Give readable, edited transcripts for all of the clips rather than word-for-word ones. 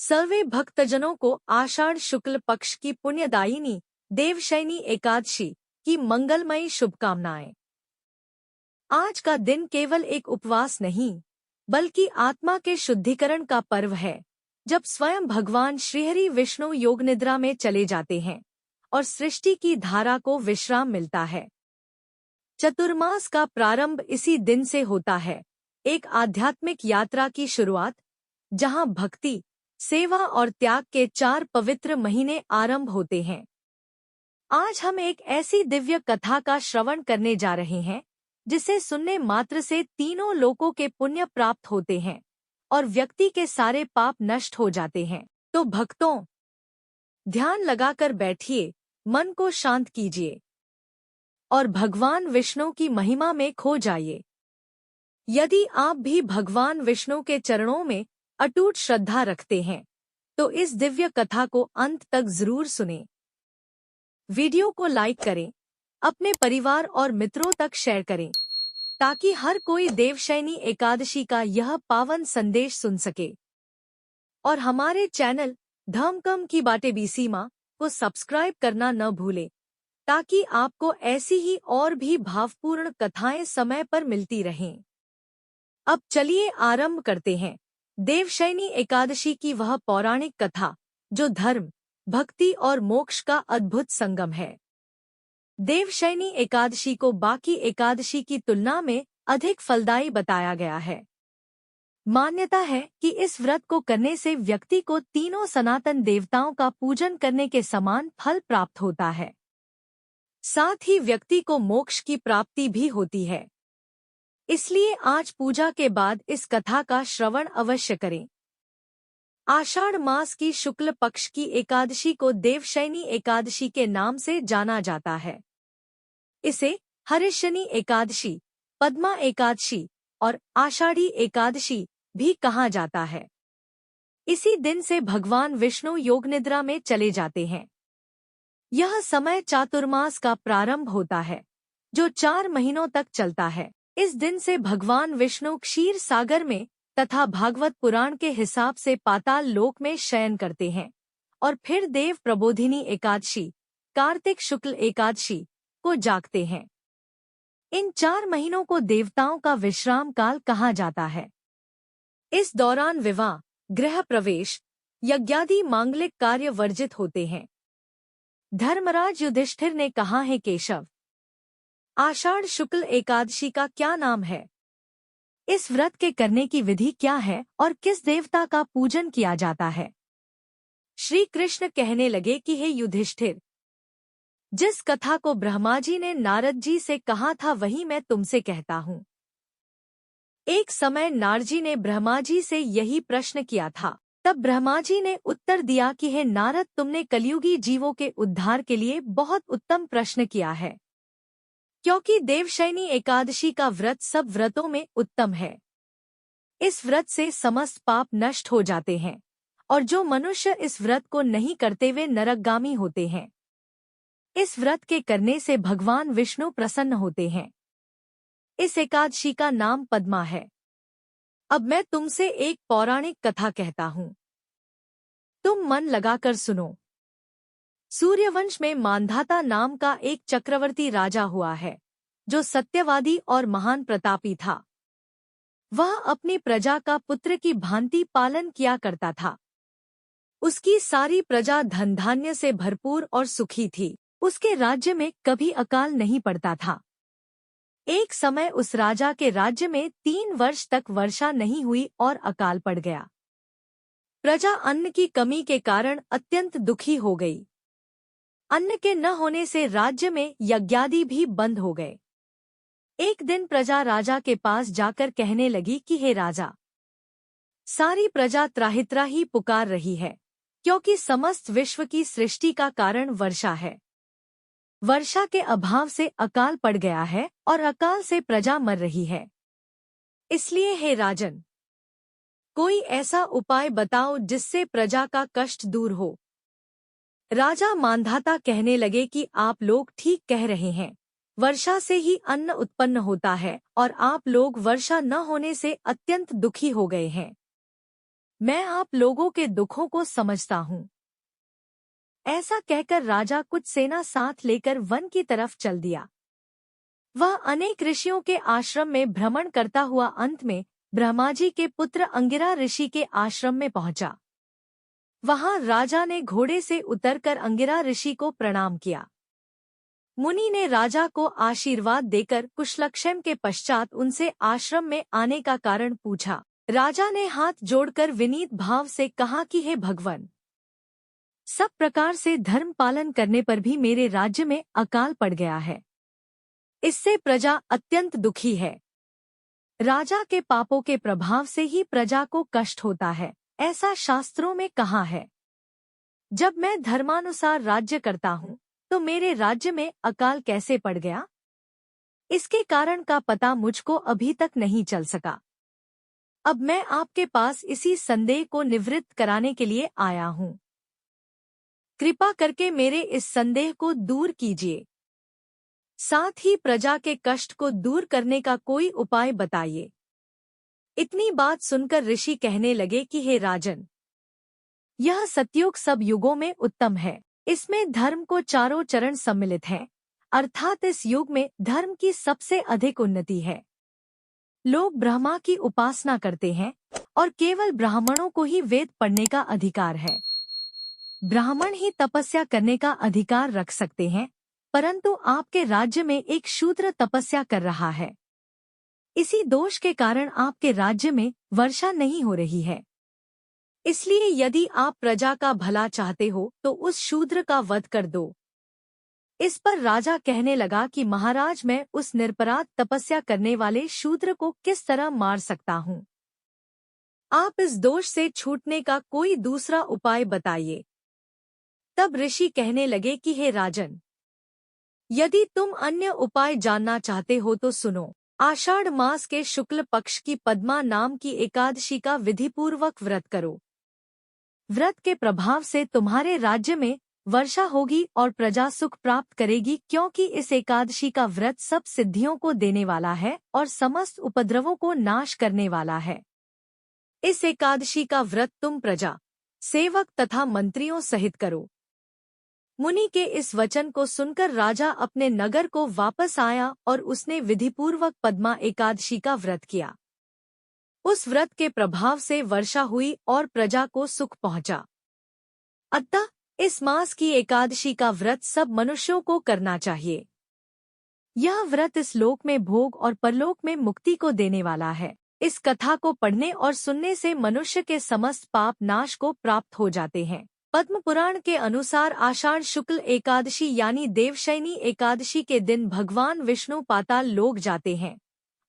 सर्वे भक्तजनों को आषाढ़ शुक्ल पक्ष की पुण्यदायिनी देवशयनी एकादशी की मंगलमयी शुभकामनाएं। आज का दिन केवल एक उपवास नहीं बल्कि आत्मा के शुद्धिकरण का पर्व है, जब स्वयं भगवान श्रीहरि विष्णु योग निद्रा में चले जाते हैं और सृष्टि की धारा को विश्राम मिलता है। चतुर्मास का प्रारंभ इसी दिन से होता है, एक आध्यात्मिक यात्रा की शुरुआत, जहां भक्ति, सेवा और त्याग के 4 पवित्र महीने आरंभ होते हैं। आज हम एक ऐसी दिव्य कथा का श्रवण करने जा रहे हैं जिसे सुनने मात्र से तीनों लोकों के पुण्य प्राप्त होते हैं और व्यक्ति के सारे पाप नष्ट हो जाते हैं। तो भक्तों, ध्यान लगाकर बैठिए, मन को शांत कीजिए और भगवान विष्णु की महिमा में खो जाइए। यदि आप भी भगवान विष्णु के चरणों में अटूट श्रद्धा रखते हैं तो इस दिव्य कथा को अंत तक जरूर सुनें। वीडियो को लाइक करें, अपने परिवार और मित्रों तक शेयर करें, ताकि हर कोई देवशयनी एकादशी का यह पावन संदेश सुन सके। और हमारे चैनल धम्मकम की बातें बीसीमा को सब्सक्राइब करना न भूलें, ताकि आपको ऐसी ही और भी भावपूर्ण कथाएं समय पर मिलती रहें। अब चलिए आरंभ करते हैं देवशयनी एकादशी की वह पौराणिक कथा जो धर्म, भक्ति और मोक्ष का अद्भुत संगम है। देवशयनी एकादशी को बाकी एकादशी की तुलना में अधिक फलदायी बताया गया है। मान्यता है कि इस व्रत को करने से व्यक्ति को तीनों सनातन देवताओं का पूजन करने के समान फल प्राप्त होता है। साथ ही व्यक्ति को मोक्ष की प्राप्ति भी होती है। इसलिए आज पूजा के बाद इस कथा का श्रवण अवश्य करें। आषाढ़ मास की शुक्ल पक्ष की एकादशी को देवशयनी एकादशी के नाम से जाना जाता है। इसे हरिशनी एकादशी, पद्मा एकादशी और आषाढ़ी एकादशी भी कहा जाता है। इसी दिन से भगवान विष्णु योग निद्रा में चले जाते हैं। यह समय चातुर्मास का प्रारंभ होता है, जो 4 महीनों तक चलता है। इस दिन से भगवान विष्णु क्षीर सागर में तथा भागवत पुराण के हिसाब से पाताल लोक में शयन करते हैं और फिर देव प्रबोधिनी एकादशी, कार्तिक शुक्ल एकादशी को जागते हैं। इन 4 महीनों को देवताओं का विश्राम काल कहा जाता है। इस दौरान विवाह, गृह प्रवेश, यज्ञादि मांगलिक कार्य वर्जित होते हैं। धर्मराज युधिष्ठिर ने कहा है, केशव, आषाढ़ शुक्ल एकादशी का क्या नाम है? इस व्रत के करने की विधि क्या है और किस देवता का पूजन किया जाता है? श्री कृष्ण कहने लगे कि हे युधिष्ठिर, जिस कथा को ब्रह्मा जी ने नारद जी से कहा था वही मैं तुमसे कहता हूँ। एक समय नारद जी ने ब्रह्मा जी से यही प्रश्न किया था। तब ब्रह्मा जी ने उत्तर दिया कि हे नारद, तुमने कलयुगी जीवों के उद्धार के लिए बहुत उत्तम प्रश्न किया है, क्योंकि देवशयनी एकादशी का व्रत सब व्रतों में उत्तम है। इस व्रत से समस्त पाप नष्ट हो जाते हैं और जो मनुष्य इस व्रत को नहीं करते वे नरकगामी होते हैं। इस व्रत के करने से भगवान विष्णु प्रसन्न होते हैं। इस एकादशी का नाम पद्मा है। अब मैं तुमसे एक पौराणिक कथा कहता हूँ, तुम मन लगाकर सुनो। सूर्यवंश में मांधाता नाम का एक चक्रवर्ती राजा हुआ है, जो सत्यवादी और महान प्रतापी था। वह अपनी प्रजा का पुत्र की भांति पालन किया करता था। उसकी सारी प्रजा धन धान्य से भरपूर और सुखी थी। उसके राज्य में कभी अकाल नहीं पड़ता था। एक समय उस राजा के राज्य में 3 वर्ष तक वर्षा नहीं हुई और अकाल पड़ गया। प्रजा अन्न की कमी के कारण अत्यंत दुखी हो गई। अन्न के न होने से राज्य में यज्ञादि भी बंद हो गए। एक दिन प्रजा राजा के पास जाकर कहने लगी कि हे राजा, सारी प्रजा त्राहित्राही पुकार रही है, क्योंकि समस्त विश्व की सृष्टि का कारण वर्षा है। वर्षा के अभाव से अकाल पड़ गया है और अकाल से प्रजा मर रही है। इसलिए हे राजन, कोई ऐसा उपाय बताओ जिससे प्रजा का कष्ट दूर हो। राजा मांधाता कहने लगे कि आप लोग ठीक कह रहे हैं, वर्षा से ही अन्न उत्पन्न होता है और आप लोग वर्षा न होने से अत्यंत दुखी हो गए हैं। मैं आप लोगों के दुखों को समझता हूँ। ऐसा कहकर राजा कुछ सेना साथ लेकर वन की तरफ चल दिया। वह अनेक ऋषियों के आश्रम में भ्रमण करता हुआ अंत में ब्रह्मा जी के पुत्र अंगिरा ऋषि के आश्रम में पहुंचा। वहां राजा ने घोड़े से उतरकर अंगिरा ऋषि को प्रणाम किया। मुनि ने राजा को आशीर्वाद देकर कुशलक्षेम के पश्चात उनसे आश्रम में आने का कारण पूछा। राजा ने हाथ जोड़कर विनीत भाव से कहा कि हे भगवान, सब प्रकार से धर्म पालन करने पर भी मेरे राज्य में अकाल पड़ गया है। इससे प्रजा अत्यंत दुखी है। राजा के पापों के प्रभाव से ही प्रजा को कष्ट होता है, ऐसा शास्त्रों में कहा है। जब मैं धर्मानुसार राज्य करता हूँ तो मेरे राज्य में अकाल कैसे पड़ गया? इसके कारण का पता मुझको अभी तक नहीं चल सका। अब मैं आपके पास इसी संदेह को निवृत्त कराने के लिए आया हूँ। कृपा करके मेरे इस संदेह को दूर कीजिए। साथ ही प्रजा के कष्ट को दूर करने का कोई उपाय बताइए। इतनी बात सुनकर ऋषि कहने लगे कि हे राजन, यह सतयुग सब युगों में उत्तम है। इसमें धर्म को चारों चरण सम्मिलित है, अर्थात इस युग में धर्म की सबसे अधिक उन्नति है। लोग ब्रह्मा की उपासना करते हैं और केवल ब्राह्मणों को ही वेद पढ़ने का अधिकार है। ब्राह्मण ही तपस्या करने का अधिकार रख सकते हैं, परंतु आपके राज्य में एक शूद्र तपस्या कर रहा है। इसी दोष के कारण आपके राज्य में वर्षा नहीं हो रही है। इसलिए यदि आप प्रजा का भला चाहते हो तो उस शूद्र का वध कर दो। इस पर राजा कहने लगा कि महाराज, मैं उस निरपराध तपस्या करने वाले शूद्र को किस तरह मार सकता हूँ? आप इस दोष से छूटने का कोई दूसरा उपाय बताइए। तब ऋषि कहने लगे कि हे राजन, यदि तुम अन्य उपाय जानना चाहते हो तो सुनो। आषाढ़ मास के शुक्ल पक्ष की पद्मा नाम की एकादशी का विधिपूर्वक व्रत करो। व्रत के प्रभाव से तुम्हारे राज्य में वर्षा होगी और प्रजा सुख प्राप्त करेगी, क्योंकि इस एकादशी का व्रत सब सिद्धियों को देने वाला है और समस्त उपद्रवों को नाश करने वाला है। इस एकादशी का व्रत तुम प्रजा, सेवक तथा मंत्रियों सहित करो। मुनि के इस वचन को सुनकर राजा अपने नगर को वापस आया और उसने विधिपूर्वक पद्मा एकादशी का व्रत किया। उस व्रत के प्रभाव से वर्षा हुई और प्रजा को सुख पहुंचा। अतः इस मास की एकादशी का व्रत सब मनुष्यों को करना चाहिए। यह व्रत इस लोक में भोग और परलोक में मुक्ति को देने वाला है। इस कथा को पढ़ने और सुनने से मनुष्य के समस्त पाप नाश को प्राप्त हो जाते हैं। पद्म पुराण के अनुसार आषाढ़ शुक्ल एकादशी यानी देवशयनी एकादशी के दिन भगवान विष्णु पाताल लोक जाते हैं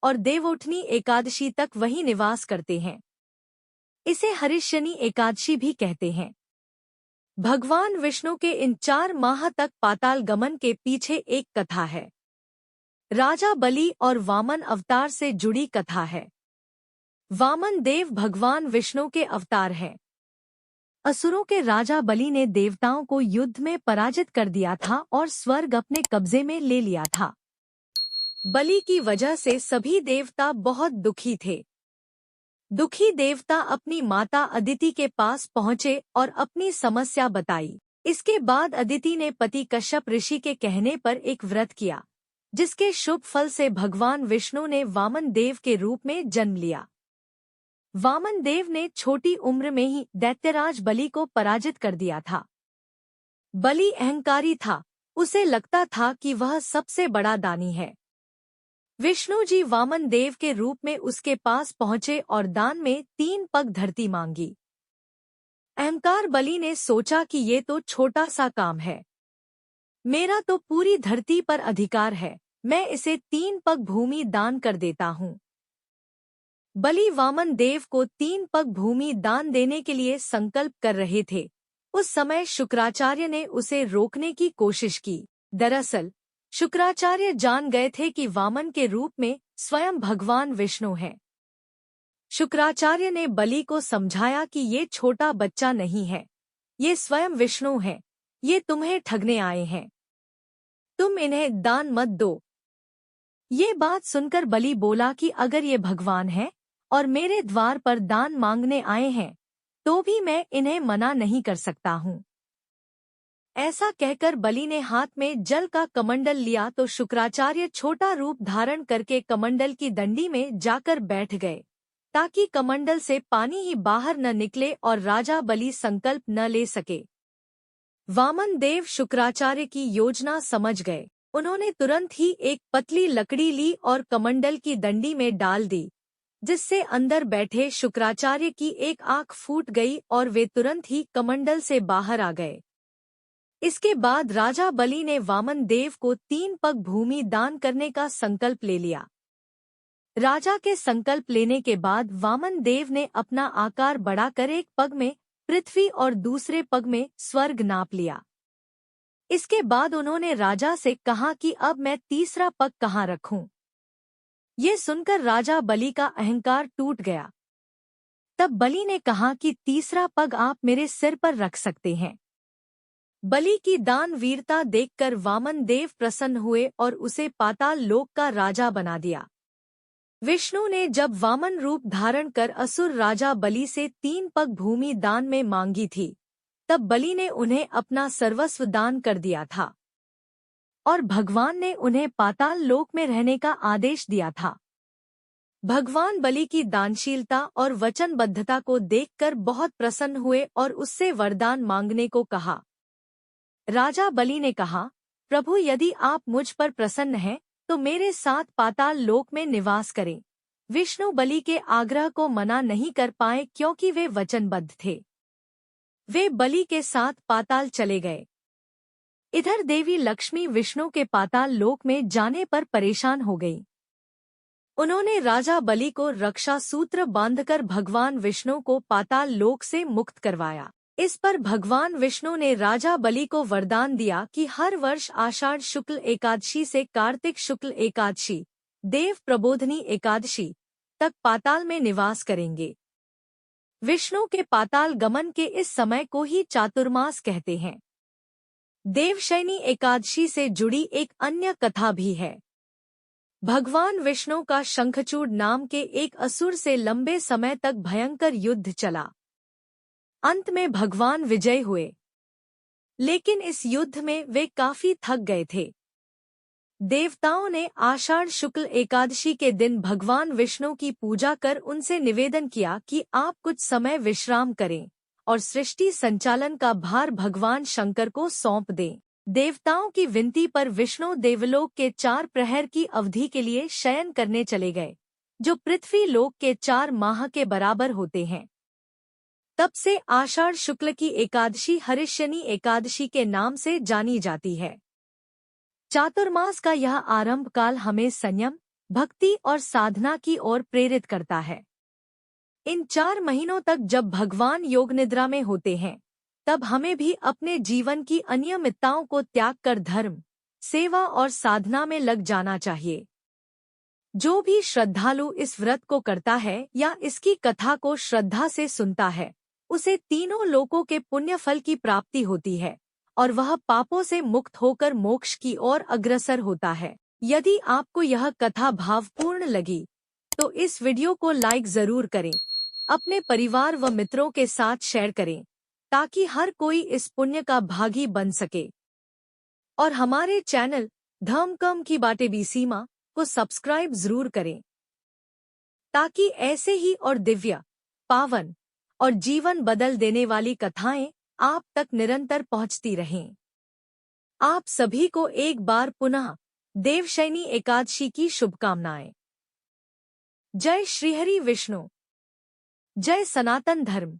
और देवोठनी एकादशी तक वहीं निवास करते हैं। इसे हरिशनी एकादशी भी कहते हैं। भगवान विष्णु के इन 4 माह तक पाताल गमन के पीछे एक कथा है। राजा बलि और वामन अवतार से जुड़ी कथा है। वामन देव भगवान विष्णु के अवतार हैं। असुरों के राजा बलि ने देवताओं को युद्ध में पराजित कर दिया था और स्वर्ग अपने कब्जे में ले लिया था। बलि की वजह से सभी देवता बहुत दुखी थे। दुखी देवता अपनी माता अदिति के पास पहुंचे और अपनी समस्या बताई। इसके बाद अदिति ने पति कश्यप ऋषि के कहने पर एक व्रत किया, जिसके शुभ फल से भगवान विष्णु ने वामन देव के रूप में जन्म लिया। वामन देव ने छोटी उम्र में ही दैत्यराज बलि को पराजित कर दिया था। बलि अहंकारी था, उसे लगता था कि वह सबसे बड़ा दानी है। विष्णु जी वामन देव के रूप में उसके पास पहुंचे और दान में 3 पग धरती मांगी। अहंकार बलि ने सोचा कि ये तो छोटा सा काम है, मेरा तो पूरी धरती पर अधिकार है, मैं इसे 3 पग भूमि दान कर देता हूँ। बलि वामन देव को 3 पग भूमि दान देने के लिए संकल्प कर रहे थे। उस समय शुक्राचार्य ने उसे रोकने की कोशिश की। दरअसल शुक्राचार्य जान गए थे कि वामन के रूप में स्वयं भगवान विष्णु हैं। शुक्राचार्य ने बलि को समझाया कि ये छोटा बच्चा नहीं है, ये स्वयं विष्णु हैं, ये तुम्हें ठगने आए हैं, तुम इन्हें दान मत दो। ये बात सुनकर बलि बोला कि अगर ये भगवान हैं और मेरे द्वार पर दान मांगने आए हैं तो भी मैं इन्हें मना नहीं कर सकता हूँ। ऐसा कहकर बलि ने हाथ में जल का कमंडल लिया तो शुक्राचार्य छोटा रूप धारण करके कमंडल की दंडी में जाकर बैठ गए, ताकि कमंडल से पानी ही बाहर न निकले और राजा बलि संकल्प न ले सके। वामन देव शुक्राचार्य की योजना समझ गए। उन्होंने तुरंत ही एक पतली लकड़ी ली और कमंडल की दंडी में डाल दी, जिससे अंदर बैठे शुक्राचार्य की एक आंख फूट गई और वे तुरंत ही कमंडल से बाहर आ गए। इसके बाद राजा बलि ने वामन देव को 3 पग भूमि दान करने का संकल्प ले लिया। राजा के संकल्प लेने के बाद वामन देव ने अपना आकार बढ़ाकर एक पग में पृथ्वी और दूसरे पग में स्वर्ग नाप लिया। इसके बाद उन्होंने राजा से कहा कि अब मैं तीसरा पग कहाँ रखूं। ये सुनकर राजा बलि का अहंकार टूट गया। तब बलि ने कहा कि तीसरा पग आप मेरे सिर पर रख सकते हैं। बलि की दान वीरता देखकर वामन देव प्रसन्न हुए और उसे पाताल लोक का राजा बना दिया। विष्णु ने जब वामन रूप धारण कर असुर राजा बलि से 3 पग भूमि दान में मांगी थी, तब बलि ने उन्हें अपना सर्वस्व दान कर दिया था और भगवान ने उन्हें पाताल लोक में रहने का आदेश दिया था। भगवान बलि की दानशीलता और वचनबद्धता को देखकर बहुत प्रसन्न हुए और उससे वरदान मांगने को कहा। राजा बलि ने कहा, प्रभु यदि आप मुझ पर प्रसन्न हैं तो मेरे साथ पाताल लोक में निवास करें। विष्णु बलि के आग्रह को मना नहीं कर पाए क्योंकि वे वचनबद्ध थे। वे बलि के साथ पाताल चले गए। इधर देवी लक्ष्मी विष्णु के पाताल लोक में जाने पर परेशान हो गई। उन्होंने राजा बलि को रक्षा सूत्र बांधकर भगवान विष्णु को पाताल लोक से मुक्त करवाया। इस पर भगवान विष्णु ने राजा बलि को वरदान दिया कि हर वर्ष आषाढ़ शुक्ल एकादशी से कार्तिक शुक्ल एकादशी, देव प्रबोधनी एकादशी तक पाताल में निवास करेंगे। विष्णु के पाताल गमन के इस समय को ही चातुर्मास कहते हैं। देवशयनी एकादशी से जुड़ी एक अन्य कथा भी है। भगवान विष्णु का शंखचूड़ नाम के एक असुर से लंबे समय तक भयंकर युद्ध चला। अंत में भगवान विजय हुए, लेकिन इस युद्ध में वे काफी थक गए थे। देवताओं ने आषाढ़ शुक्ल एकादशी के दिन भगवान विष्णु की पूजा कर उनसे निवेदन किया कि आप कुछ समय विश्राम करें और सृष्टि संचालन का भार भगवान शंकर को सौंप दें। देवताओं की विनती पर विष्णु देवलोक के 4 प्रहर की अवधि के लिए शयन करने चले गए, जो पृथ्वी लोक के 4 माह के बराबर होते हैं। तब से आषाढ़ शुक्ल की एकादशी हरिश्यनी एकादशी के नाम से जानी जाती है। चातुर्मास का यह आरंभ काल हमें संयम, भक्ति और साधना की ओर प्रेरित करता है। इन 4 महीनों तक जब भगवान योग निद्रा में होते हैं, तब हमें भी अपने जीवन की अनियमितताओं को त्याग कर धर्म, सेवा और साधना में लग जाना चाहिए। जो भी श्रद्धालु इस व्रत को करता है या इसकी कथा को श्रद्धा से सुनता है, उसे तीनों लोकों के पुण्य फल की प्राप्ति होती है और वह पापों से मुक्त होकर मोक्ष की ओर अग्रसर होता है। यदि आपको यह कथा भावपूर्ण लगी तो इस वीडियो को लाइक जरूर करें, अपने परिवार व मित्रों के साथ शेयर करें ताकि हर कोई इस पुण्य का भागी बन सके। और हमारे चैनल धर्म की बातें भी सीमा को सब्सक्राइब जरूर करें ताकि ऐसे ही और दिव्य, पावन और जीवन बदल देने वाली कथाएं आप तक निरंतर पहुंचती रहें। आप सभी को एक बार पुनः देवशयनी एकादशी की शुभकामनाएं। जय श्रीहरि विष्णु, जय सनातन धर्म।